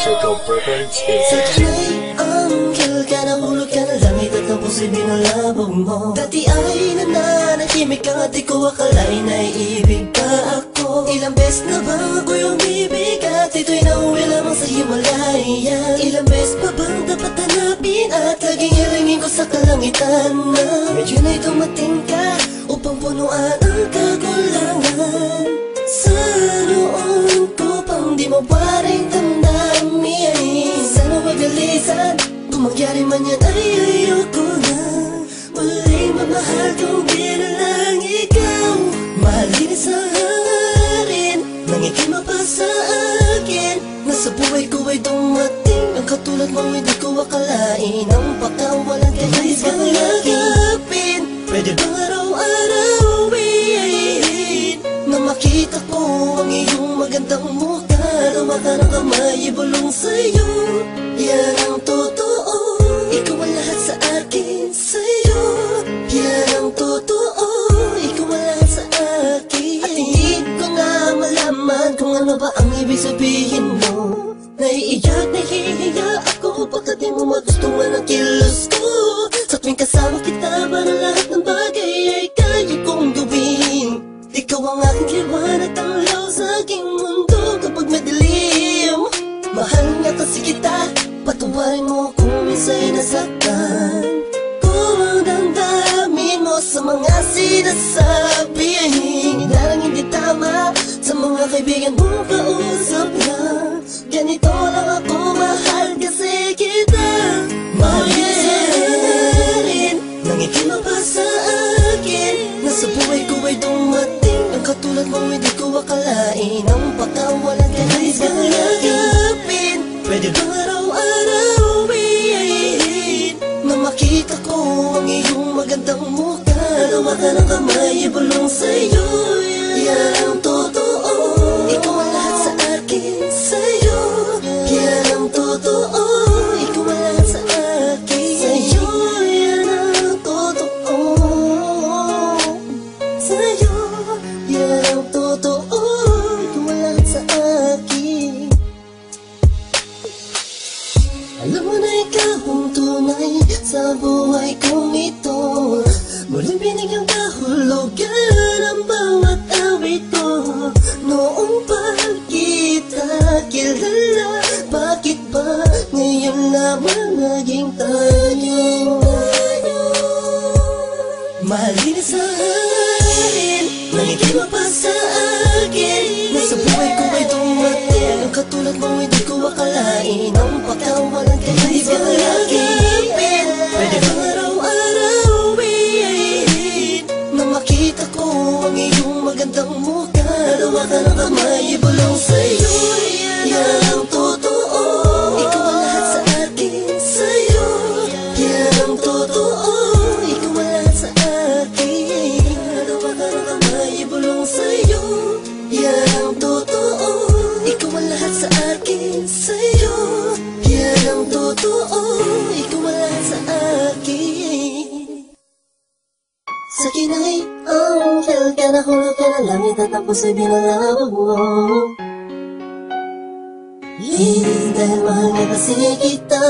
Circle Records is Sa kanay, anghel ka, nahulog ka na langit at ang puso'y binalabog mo. Dati ay nananahimik ka at di ko akalain na iibig ka ako. Ilang beses na ba ako'y umibig at ito'y nauwi lamang sa Himalaya. Ilang beses pa bang dapat hanapin at laging hilingin ko sa kalangitan na medyo na'y dumating ka upang punuan ang kakulangan. Sa noon ko pang di mawaring damdamin. Sana wagalisan, kung mangyari man yan ay ayoko na. Wala'y mamahal kung di na lang ikaw. Mahalin sa hangarin, nang ikima pa sa akin. Nasa buhay ko ay dumating ang katulad mo, hindi ko akalain. Ang pagkawalan ka nais kang lagapin. Pwede bang araw-arawin na makita ko ang iyong magandang mukha? Tawa ka ng kamay, ibulong sa'yo. Yan ang totoo, ikaw ang lahat sa akin. Sa'yo, yan ang totoo, ikaw ang lahat sa akin. At hindi ko nga malaman kung ano ba ang ibig sabihin mo. Naiiyak, nahihiya ako pagkat di mo magustuhan ang kilos ko. Sa tuwing kasama kita, parang lahat ng bagay ay kaya kong gawin. Ikaw ang aking liwanag, tanglaw sa aking mundo kapag madilim. Mahal nga kasi kita, patawarin mo kung minsa'y nasaktan ko ang damdamin mo sa mga sinasabi. Hindi na lang hindi tama sa mga kaibigan mo kausap na ganito lang ako, mahal kasi kita. Mahal rin, nangikima pa sa akin. Nasa buhay ko ay dumating ang katulad mo, hindi ko akalain. Ang pagkawalan ka nais kang lagapin. Pwede bang araw-arawin na makita ko ang iyong magandang mukha? Tawa ka ng kamay, ibulong sa'yo. Yan ang totoo, ikaw ang lahat sa akin. Sa'yo, yan ang totoo, ikaw ang lahat sa akin. Sa'yo, yan ang totoo. Sa'yo, yan ang totoo, ikaw ang lahat sa akin. Alam mo na ikaw ang tunay sa buhay kong ito. Muling binigyang kahulugan ang bawat awit ko. Noong pa kita kilala, bakit ba ngayon lamang naging tayo? Mahalin sa akin, nangikima pa sa akin. Nasa buhay ko ay dumating ang katulad mo, hindi ko akalain. Ang pagkawalan ka nais kang lagapin. Pwede bang araw-arawin na makita ko ang iyong magandang mukha? Tawa ka ng kamay, ibulong sa'yo. Yan ang totoo, ikaw ang lahat sa akin. Sa'yo, yan ang totoo, ikaw ang lahat sa akin. Tawa ka ng kamay, ibulong sa'yo. Yan ang totoo, ikaw ang lahat sa akin. Sa'yo, yan ang totoo, ikaw ang lahat sa akin. Sa kinay, anghel ka, nahulog ka na langit at ang puso'y binalabog mo. Hindi dahil mahal nga kasi kita.